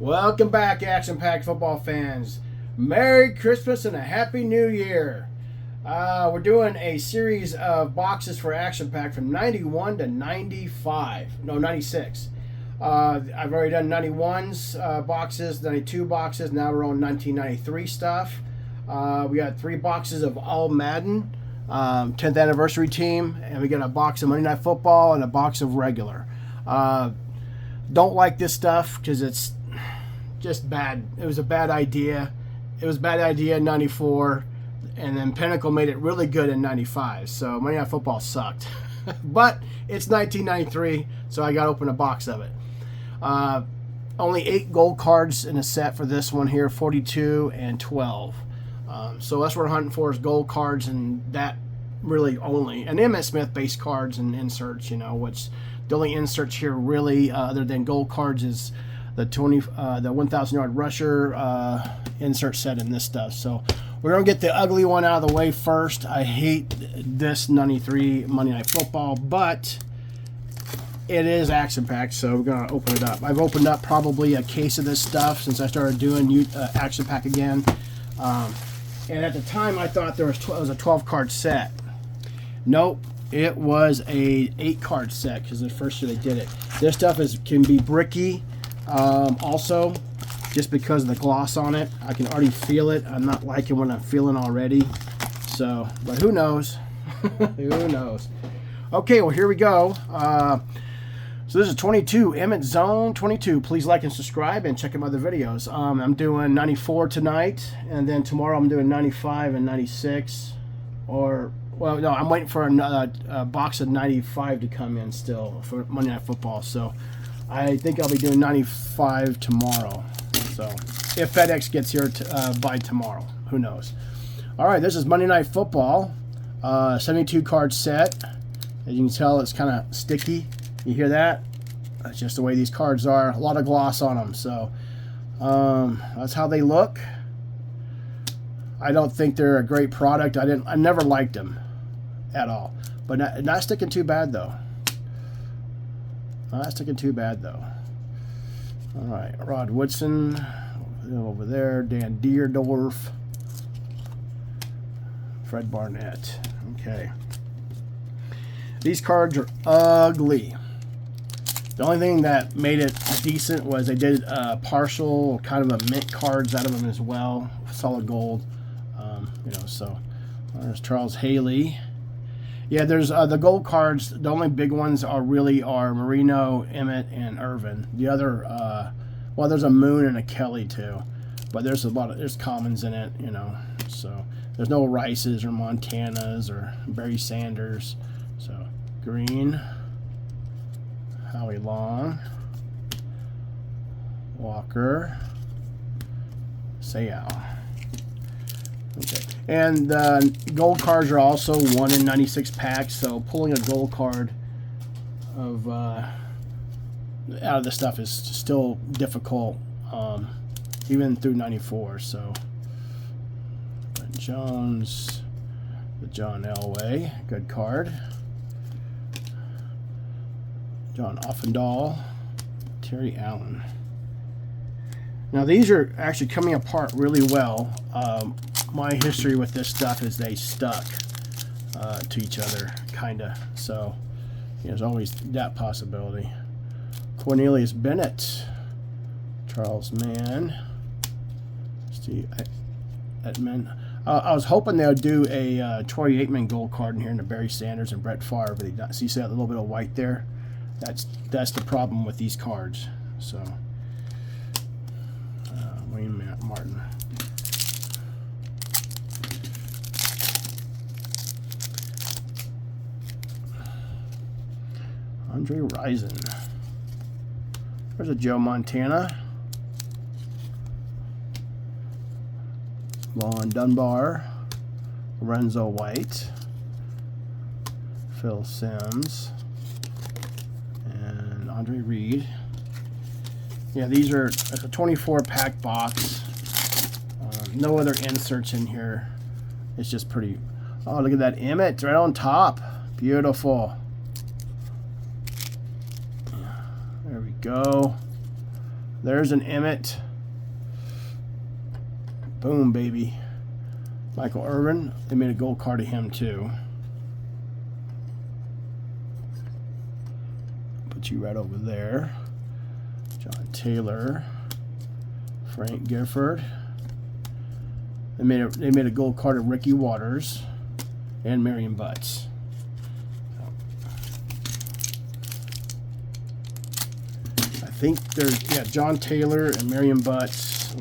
Welcome back, action-packed football fans. Merry Christmas and a Happy New Year. We're doing a series of boxes for Action Pack from 91 to 95. No, 96. I've already done 91s boxes, 92 boxes. Now we're on 1993 stuff. We got 3 boxes of All Madden, 10th anniversary team, and we got a box of Monday Night Football and a box of regular. Don't like this stuff because it's just bad. It was a bad idea. It was a bad idea in 94, and then Pinnacle made it really good in 95. So Monday Night Football sucked. But it's 1993, so I got to open a box of it. Only 8 gold cards in a set for this one here, 42 and 12. So that's what we're hunting for, is gold cards, and that really only. And Emmitt Smith base cards and inserts, which the only inserts here really, other than gold cards, is the 1,000-yard rusher insert set in this stuff. So we're going to get the ugly one out of the way first. I hate this 93 Monday Night Football, but it is action-packed, so we're going to open it up. I've opened up probably a case of this stuff since I started doing action-pack again. And at the time, I thought it was a 12-card set. Nope. It was a 8-card set because the first year they did it. This stuff can be bricky. Also, just because of the gloss on it, I can already feel it. I'm not liking what I'm feeling already. So, but who knows? Who knows? Okay, well, here we go. So this is 22, Emmitt Zone 22. Please like and subscribe and check out my other videos. I'm doing 94 tonight, and then tomorrow I'm doing 95 and 96. Well, no, I'm waiting for a box of 95 to come in still for Monday Night Football. So I think I'll be doing 95 tomorrow. So if FedEx gets here by tomorrow, who knows? All right, this is Monday Night Football, 72 card set. As you can tell, it's kind of sticky. You hear that? That's just the way these cards are. A lot of gloss on them. So that's how they look. I don't think they're a great product. I never liked them at all. But not sticking too bad though. Not sticking too bad though. All right, Rod Woodson over there, Dan Deerdorf, Fred Barnett. Okay. These cards are ugly. The only thing that made it decent was they did partial kind of a mint cards out of them as well, solid gold. So there's Charles Haley. Yeah, there's the gold cards. The only big ones are Marino, Emmitt, and Irvin. The other, well, there's a Moon and a Kelly too, but there's there's commons in it, So there's no Rices or Montanas or Barry Sanders. So Green, Howie Long, Walker, Sayal. Okay, and the gold cards are also 1 in 96 packs. So pulling a gold card of out of this stuff is still difficult, even through 94. So Brent Jones, the John Elway, good card. John Offendahl, Terry Allen. Now these are actually coming apart really well. My history with this stuff is they stuck to each other, kinda. So there's always that possibility. Cornelius Bennett, Charles Mann, Steve Edman. I was hoping they would do a Troy Aikman gold card in here, and a Barry Sanders and Brett Favre, but they don't. See that little bit of white there? That's the problem with these cards. So Wayne Martin. Andre Rison. There's a Joe Montana. Vaughn Dunbar. Lorenzo White. Phil Simms. And Andre Reed. Yeah, these are a 24-pack box. No other inserts in here. It's just pretty. Oh, look at that Emmitt right on top. Beautiful. There we go. There's an Emmett. Boom, baby. Michael Irvin. They made a gold card of him, too. Put you right over there. John Taylor. Frank Gifford. They made a gold card of Ricky Waters and Marion Butts. I think there's John Taylor and Marion Butts,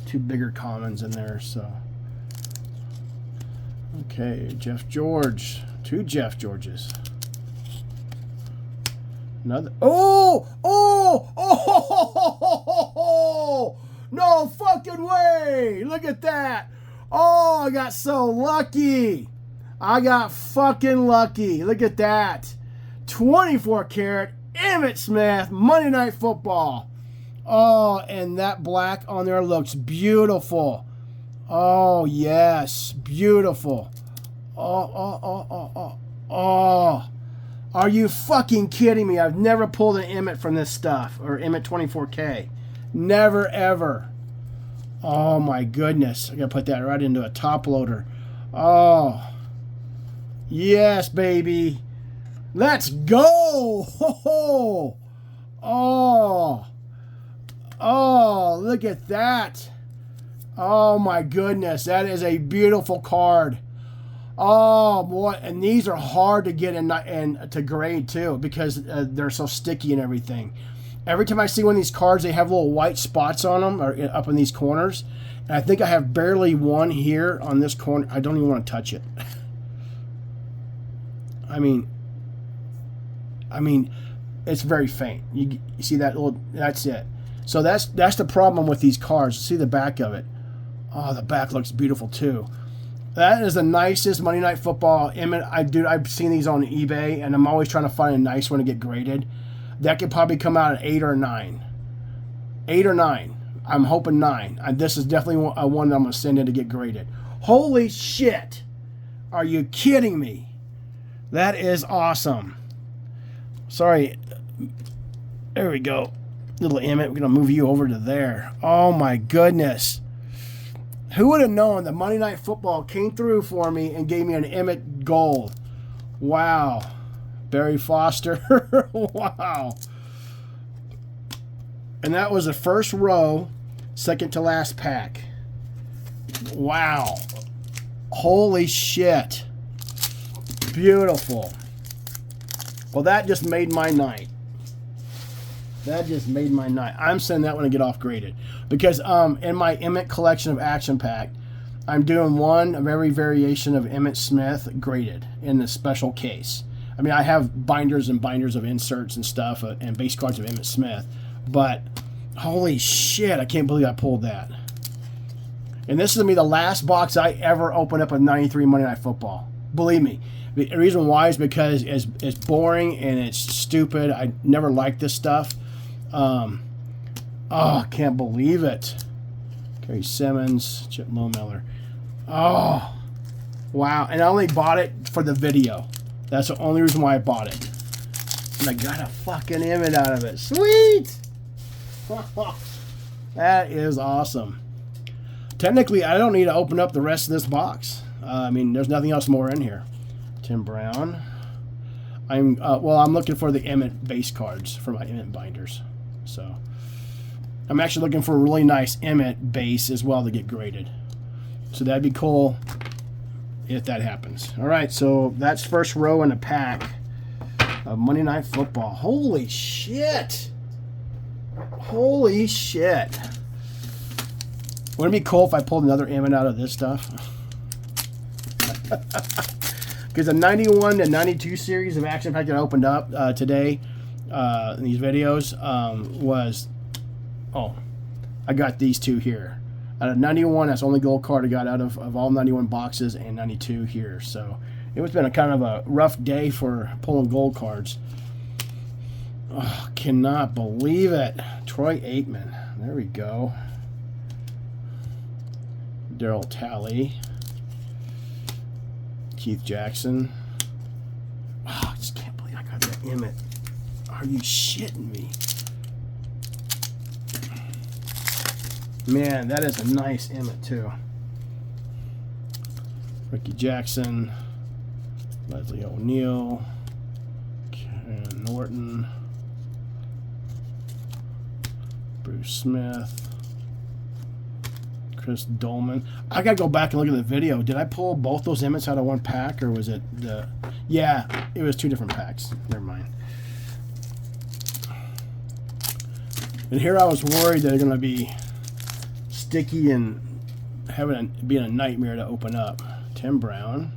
two bigger commons in there. So okay, Jeff George, two Jeff Georges. Another. Oh! No fucking way! Look at that! Oh, I got so lucky! I got fucking lucky. Look at that. 24 karat Emmitt Smith Monday Night Football. Oh, and that black on there looks beautiful. Oh, yes. Beautiful. Oh. Are you fucking kidding me? I've never pulled an Emmett from this stuff. Or Emmett 24K. Never, ever. Oh, my goodness. I got to put that right into a top loader. Oh. Yes, baby. Let's go. Oh. Oh, look at that. Oh, my goodness. That is a beautiful card. Oh, boy. And these are hard to get and to grade, too, because they're so sticky and everything. Every time I see one of these cards, they have little white spots on them or up in these corners. And I think I have barely one here on this corner. I don't even want to touch it. I mean, it's very faint. You see that little, that's it. So that's the problem with these cards. See the back of it. Oh, the back looks beautiful too. That is the nicest Monday Night Football. I've seen these on eBay, and I'm always trying to find a nice one to get graded. That could probably come out at 8 or 9. 8 or 9. I'm hoping 9. This is definitely one that I'm going to send in to get graded. Holy shit. Are you kidding me? That is awesome. Sorry. There we go. Little Emmett. We're going to move you over to there. Oh, my goodness. Who would have known that Monday Night Football came through for me and gave me an Emmett gold? Wow. Barry Foster. Wow. And that was the first row, second to last pack. Wow. Holy shit. Beautiful. Well, that just made my night. That just made my night. I'm sending that one to get off graded. Because in my Emmett collection of Action Pack, I'm doing one of every variation of Emmitt Smith graded in the special case. I mean, I have binders and binders of inserts and stuff and base cards of Emmitt Smith. But, holy shit, I can't believe I pulled that. And this is going to be the last box I ever open up of 93 Monday Night Football. Believe me. The reason why is because it's boring and it's stupid. I never liked this stuff. Oh, I can't believe it. Kerry Simmons, Chip Lohmiller. Oh, wow. And I only bought it for the video. That's the only reason why I bought it. And I got a fucking Emmett out of it. Sweet! That is awesome. Technically, I don't need to open up the rest of this box. I mean, there's nothing else more in here. Tim Brown. I'm looking for the Emmett base cards for my Emmett binders. So I'm actually looking for a really nice Emmett base as well to get graded. So that'd be cool if that happens. All right, so that's first row in a pack of Monday Night Football. Holy shit. Holy shit. Wouldn't it be cool if I pulled another Emmett out of this stuff? Because the 91 to 92 series of Action Pack that I opened up today in these videos was... Oh, I got these two here. Out of 91, that's the only gold card I got out of all 91 boxes, and 92 here. So it was been a kind of a rough day for pulling gold cards. Oh, cannot believe it. Troy Aikman. There we go. Daryl Talley. Keith Jackson. Oh, I just can't believe I got that Emmett. Are you shitting me? Man, that is a nice Emmett too. Ricky Jackson, Leslie O'Neal, Ken Norton, Bruce Smith, Chris Dolman. I gotta go back and look at the video. Did I pull both those Emmets out of one pack, or was it the? Yeah, it was 2 different packs. Never mind. And here I was worried that they're gonna be sticky and being a nightmare to open up. Tim Brown,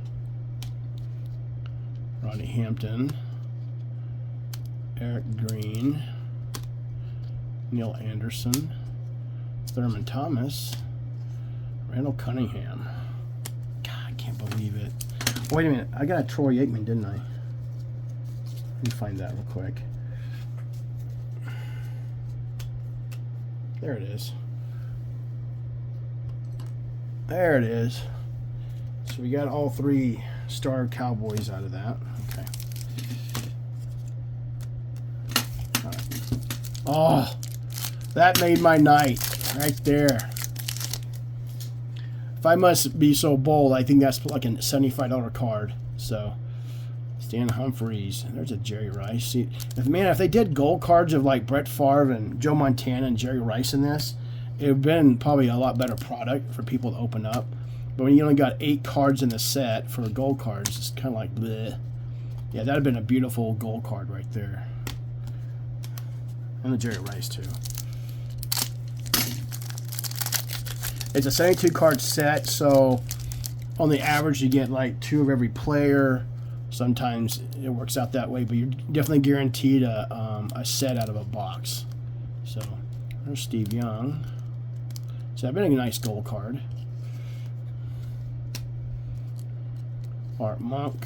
Ronnie Hampton, Eric Green, Neil Anderson, Thurman Thomas, Randall Cunningham. God, I can't believe it. Wait a minute, I got a Troy Aikman, didn't I? Let me find that real quick. There it is. There it is. So we got all 3 star Cowboys out of that. Okay. All right. Oh, that made my night right there. If I must be so bold, I think that's like a $75 card. So, Stan Humphries. There's a Jerry Rice. See, if they did gold cards of like Brett Favre and Joe Montana and Jerry Rice in this, it would have been probably a lot better product for people to open up. But when you only got 8 cards in the set for gold cards, it's kind of like bleh. Yeah, that would have been a beautiful gold card right there. And the Jerry Rice too. It's a 72 card set, so on the average you get like 2 of every player. Sometimes it works out that way, but you're definitely guaranteed a set out of a box. So there's Steve Young. So that'd been a nice gold card. Art Monk,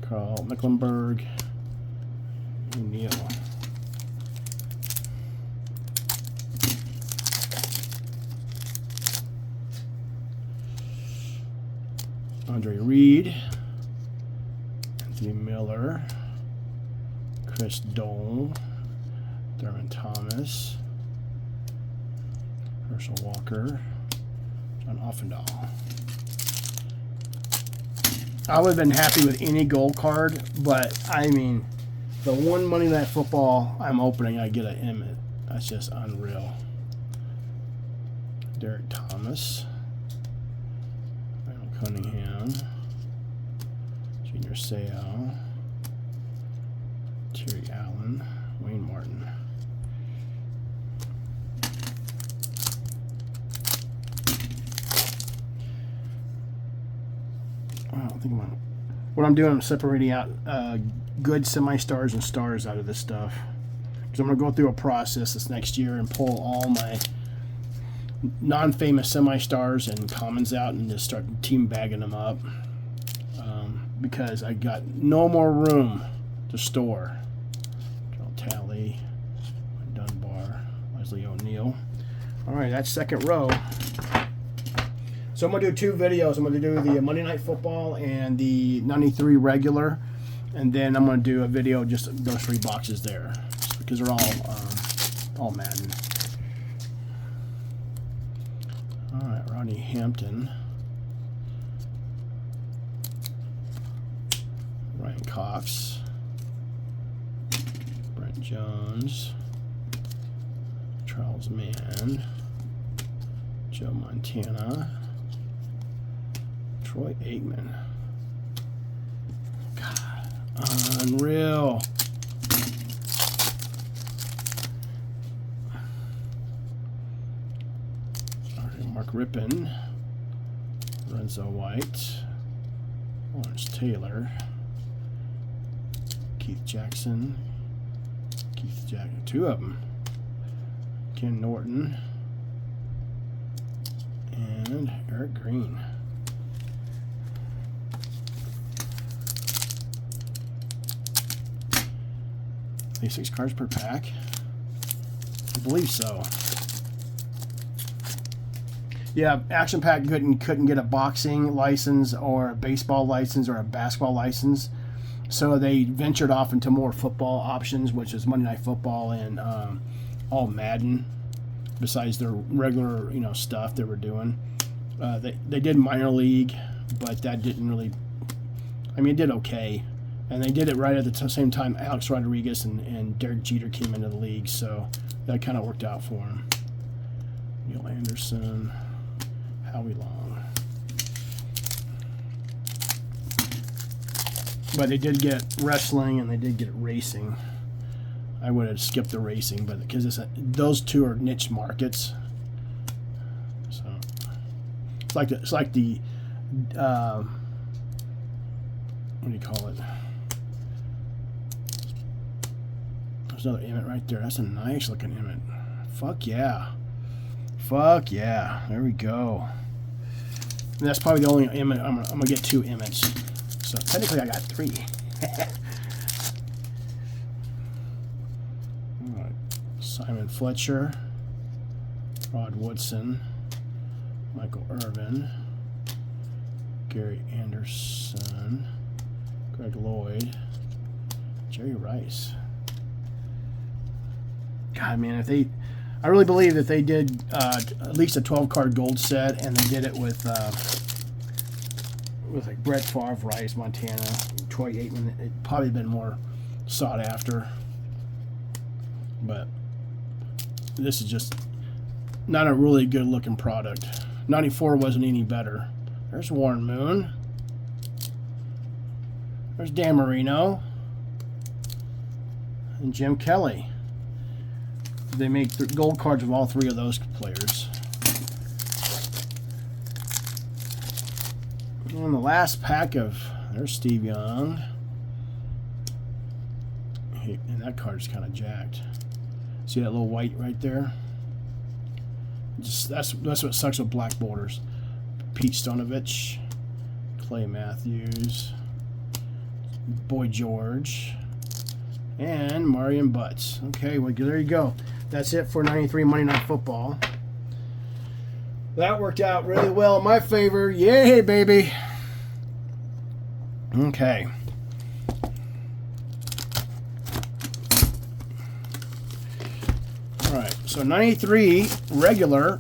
Carl Mecklenburg, O'Neal. Andre Reed, Anthony Miller, Chris Dole, Thurman Thomas, Herschel Walker, John Offendahl. I would have been happy with any gold card, but I mean, the one Monday Night Football I'm opening, I get an Emmett. That's just unreal. Derek Thomas, Randall Cunningham, Junior Seau, Terry Allen, Wayne Martin. What I'm doing, I'm separating out good semi-stars and stars out of this stuff. Because I'm going to go through a process this next year and pull all my non-famous semi-stars and commons out and just start team bagging them up. Because I got no more room to store. Joel Talley, Dunbar, Leslie O'Neal. All right, that's second row. So I'm going to do 2 videos. I'm going to do the Monday Night Football and the 93 regular. And then I'm going to do a video just those 3 boxes there. Because they're all Madden. All right, Ronnie Hampton. Ryan Cox. Brent Jones. Charles Mann. Joe Montana. Troy Aikman. God, unreal. Mark Rippon, Lorenzo White, Lawrence Taylor, Keith Jackson, 2 of them, Ken Norton, and Eric Green. These 6 cards per pack? I believe so. Yeah, Action Pack couldn't get a boxing license or a baseball license or a basketball license, so they ventured off into more football options, which is Monday Night Football and all Madden. besides their regular, stuff they were doing. They did minor league, but that didn't really. I mean, it did okay, and they did it right at the same time Alex Rodriguez and Derek Jeter came into the league, so that kind of worked out for him. Neil Anderson, Howie Long. But they did get wrestling and they did get racing. I would have skipped the racing, but because those two are niche markets, so it's like the what do you call it? There's another Emmett right there. That's a nice looking Emmett. Fuck yeah. Fuck yeah. There we go. And that's probably the only Emmett. I'm gonna get 2 Emmets. So technically I got 3. All right. Simon Fletcher, Rod Woodson, Michael Irvin, Gary Anderson, Greg Lloyd, Jerry Rice. God, man, I really believe that they did at least a 12-card gold set, and they did it with like Brett Favre, Rice, Montana, Troy Aikman. It'd probably been more sought after, but this is just not a really good looking product. 94 wasn't any better. There's Warren Moon. There's Dan Marino and Jim Kelly. They make gold cards of all 3 of those players. And the last pack there's Steve Young. And that card is kind of jacked. See that little white right there? That's what sucks with black borders. Pete Stonovich, Clay Matthews, Boy George, and Marion Butts. Okay, well, there you go. That's it for 93 Monday Night Football. That worked out really well in my favor. Yay, baby. Okay. All right, so 93 regular.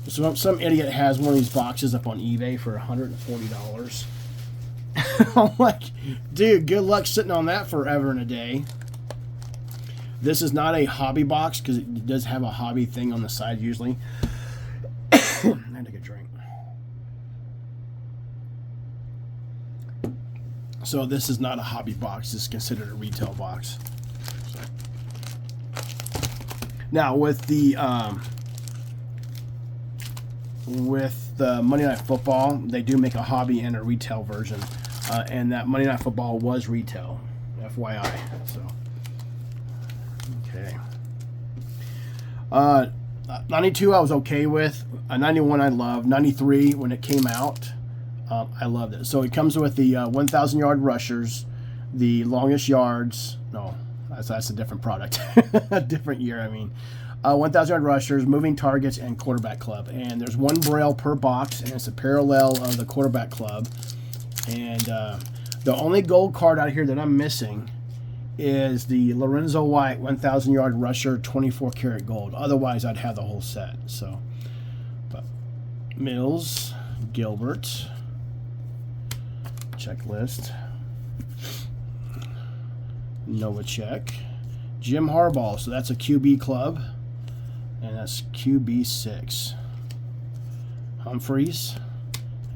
Some idiot has one of these boxes up on eBay for $140. I'm like, dude, good luck sitting on that forever and a day. This is not a hobby box because it does have a hobby thing on the side usually. I take a drink. So this is not a hobby box. This is considered a retail box. So. Now with the Monday Night Football, they do make a hobby and a retail version, and that Monday Night Football was retail, FYI. So okay. 92 I was okay with. 91 I loved. 93 when it came out, I loved it. So it comes with the 1,000 yard rushers, the longest yards. No, that's a different product, a different year. I mean, 1,000 yard rushers, moving targets, and quarterback club. And there's 1 braille per box, and it's a parallel of the quarterback club. And the only gold card out here that I'm missing is the Lorenzo White 1,000 yard rusher 24 karat gold. Otherwise, I'd have the whole set. So, but Mills, Gilbert, checklist, Novacek, Jim Harbaugh. So that's a QB club, and that's QB6. Humphreys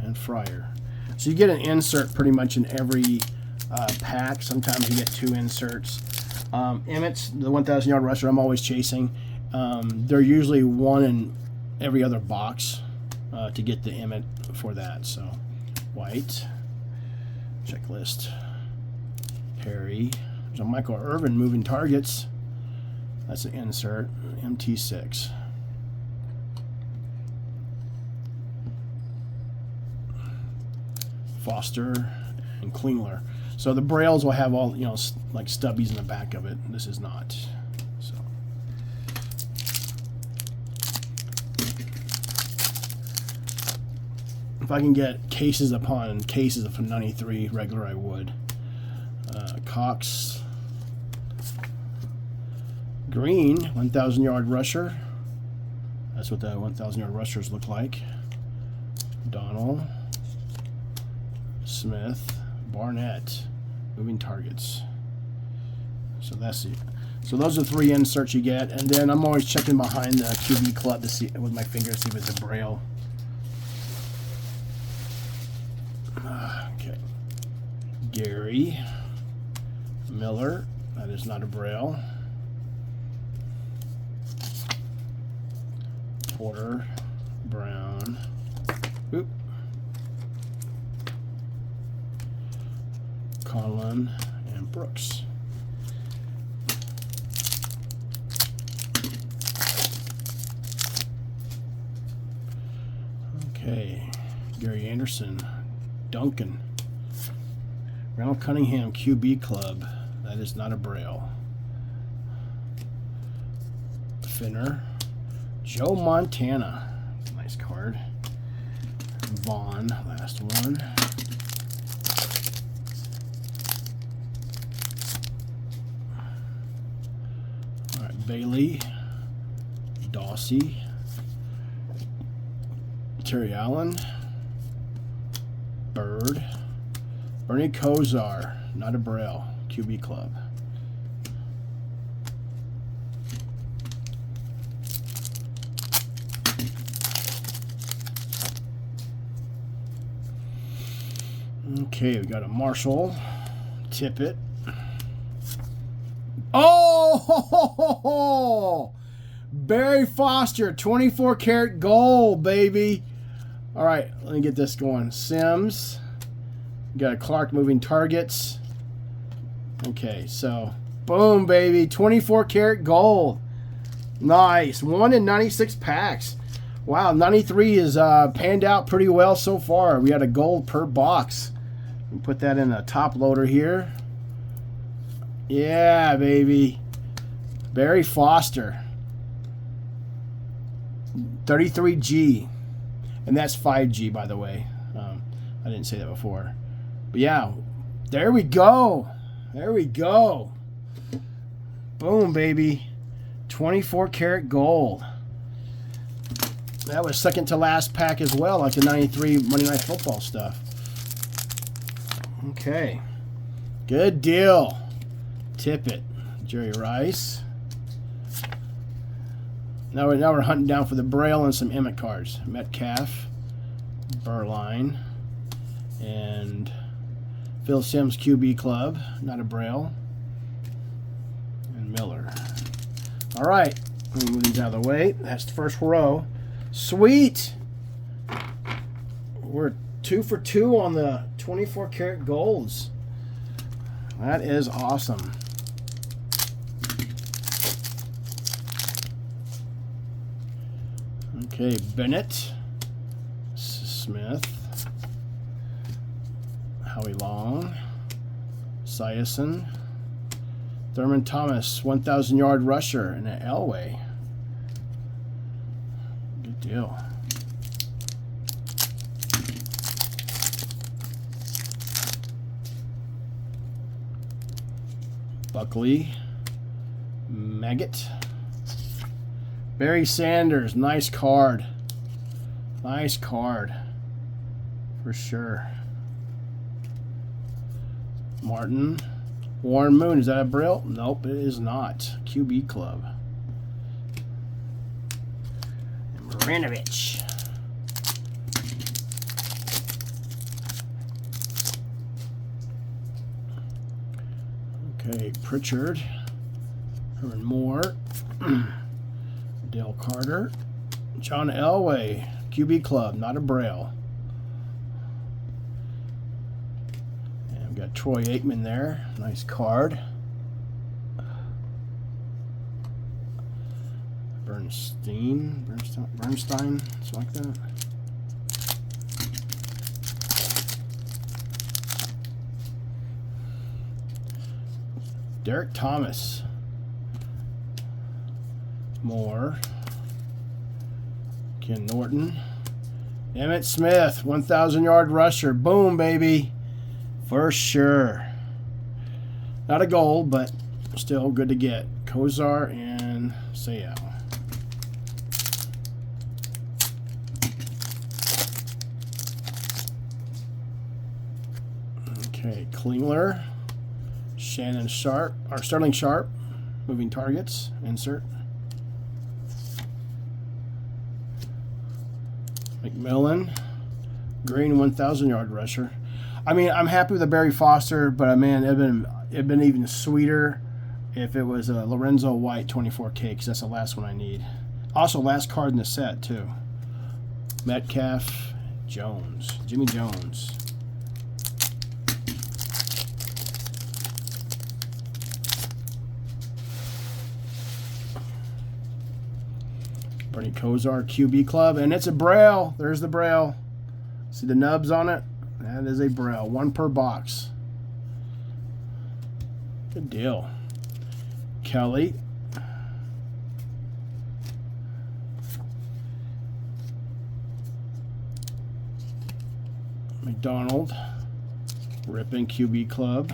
and Fryer. So you get an insert pretty much in every pack. Sometimes you get 2 inserts. Emmett's, the 1,000 yard rusher, I'm always chasing. They're usually 1 in every other box to get the Emmett for that. So White, checklist, Perry. There's a Michael Irvin moving targets. That's an insert. MT6. Foster and Klingler. So the brails will have all, like stubbies in the back of it. This is not. So if I can get cases upon cases of 93 regular, I would. Cox, Green, 1,000 yard rusher, That's what the 1,000-yard rushers look like. Donald, Smith, Barnett, moving targets. So that's it. So those are 3 inserts you get, and then I'm always checking behind the QB club to see with my finger, see if it's a braille. Okay. Gary Miller, that is not a braille. Porter, Brown, oop. Conlon, and Brooks. Okay, Gary Anderson, Duncan, Ronald Cunningham, QB Club. That is not a braille. Finner, Joe Montana, nice card. Vaughn, last one. All right, Bailey, Dawsey, Terry Allen, Bird, Bernie Kosar, not a braille, QB Club. Okay, we got a Marshall, Tippett. Oh, Barry Foster, 24 karat gold, baby. All right, let me get this going. Sims, we got a Clark moving targets. Okay, so boom, baby, 24 karat gold. Nice, 1 in 96 packs. Wow, 93 is panned out pretty well so far. We had a gold per box. We put that in a top loader here. Yeah, baby. Barry Foster. 33G. And that's 5G, by the way. I didn't say that before. But yeah, there we go. There we go. Boom, baby. 24 karat gold. That was second to last pack as well, like the 93 Monday Night Football stuff. Okay. Good deal. Tippett. Jerry Rice. Now we're hunting down for the Braille and some Emmett cards. Metcalf, Burline, and Phil Simms QB Club, not a Braille, and Miller. All right, let me move these out of the way. That's the first row. Sweet. We're 2 for 2 on the 24 karat golds. That is awesome. Okay, Bennett, Smith, Howie Long, Syson, Thurman Thomas, 1,000-yard rusher, and an Elway. Good deal. Buckley, Maggot, Barry Sanders, nice card. Nice card. For sure. Martin. Warren Moon, is that a Brill? Nope, it is not. QB Club. And Marinovich. Okay, Pritchard. Herman Moore. Dale Carter. John Elway. QB Club, not a Braille. And we've got Troy Aikman there. Nice card. Bernstein, something like that. Derek Thomas. Moore. Ken Norton. Emmett Smith, 1,000-yard rusher. Boom, baby. For sure. Not a gold, but still good to get. Kosar and Sayal. Okay, Klingler, Shannon Sharp, or Sterling Sharp, moving targets, insert. McMillan, green 1,000-yard rusher. I mean, I'm happy with the Barry Foster, but man, it'd been even sweeter if it was a Lorenzo White 24K, because that's the last one I need. Also, last card in the set too. Metcalf, Jones, Jimmy Jones. Bernie Kosar, QB Club, and it's a Braille. There's the Braille. See the nubs on it? That is a Braille. One per box. Good deal. Kelly. McDonald. Rippin QB Club.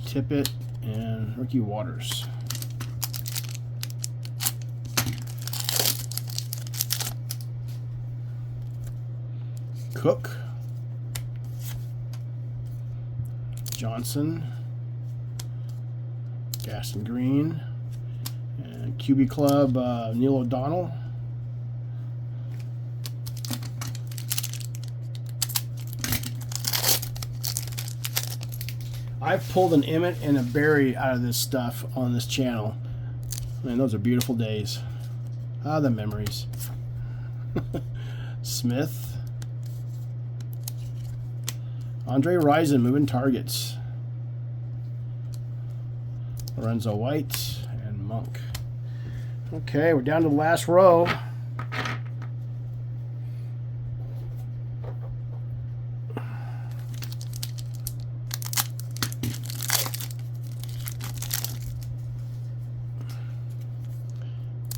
Tippett and Ricky Waters. Cook, Johnson, Gaston Green, and QB Club Neil O'Donnell. I've pulled an Emmett and a Barry out of this stuff on this channel. Man, those are beautiful days. Ah, the memories. Smith. Andre Rison moving targets. Lorenzo White and Monk. Okay, we're down to the last row.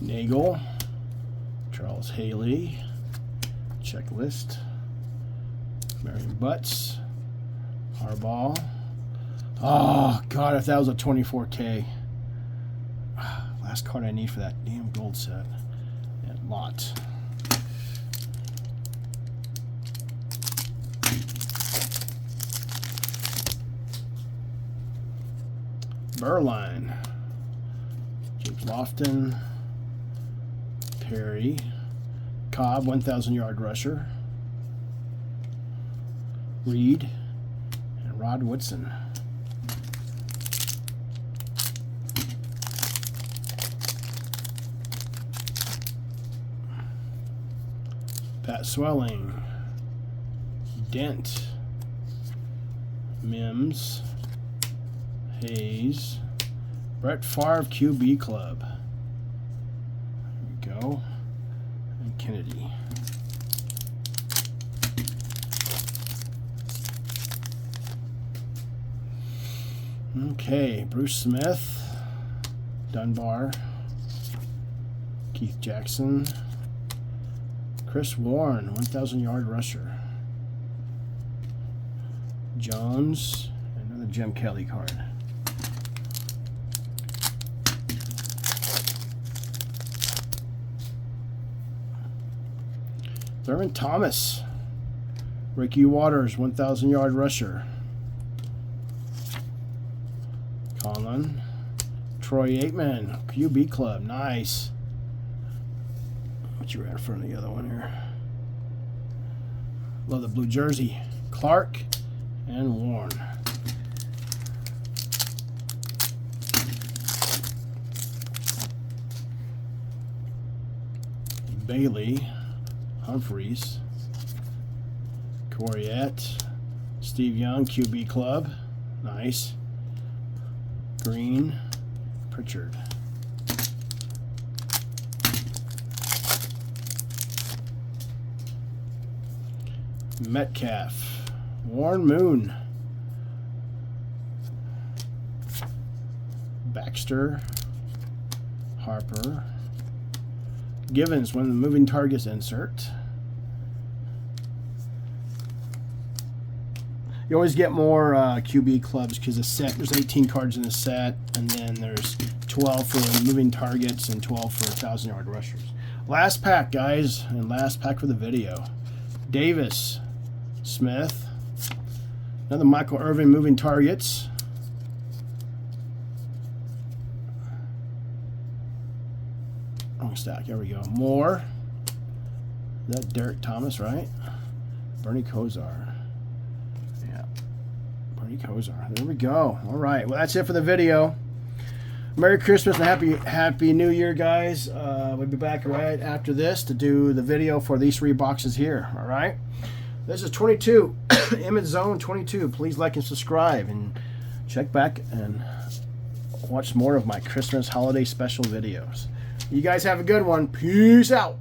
Nagel, Charles Haley, checklist, Marion Butts, Harbaugh. Oh, God, if that was a 24K. Last card I need for that damn gold set. And Lot. Burline. James Lofton. Perry. Cobb, 1,000-yard rusher. Reed. And Rod Woodson. Pat Swelling, Dent, Mims, Hayes, Brett Favre QB Club. There we go. And Kennedy. Okay, Bruce Smith, Dunbar, Keith Jackson, Chris Warren, 1,000-yard rusher. Jones, another Jim Kelly card. Thurman Thomas, Ricky Waters, 1,000-yard rusher. Conlon, Troy Aikman, QB Club, nice. What you right in front of the other one here? Love the blue jersey. Clark and Warren. Bailey, Humphreys, Coriette, Steve Young, QB Club, nice. Green, Pritchard. Metcalf, Warren Moon, Baxter, Harper, Givens, one of the moving targets insert. You always get more QB clubs because the set, there's 18 cards in the set, and then there's 12 for moving targets and 12 for 1,000-yard rushers. Last pack, guys, and last pack for the video. Davis, Smith, Another Michael Irvin moving targets. Wrong stack. There we go. More. Is that Derek Thomas, right? Bernie Kosar. Yeah. Bernie Kosar. There we go. All right. Well, that's it for the video. Merry Christmas and Happy New Year, guys. We'll be back right after this to do the video for these 3 boxes here. All right. This is 22. Image Zone 22. Please like and subscribe and check back and watch more of my Christmas holiday special videos. You guys have a good one. Peace out.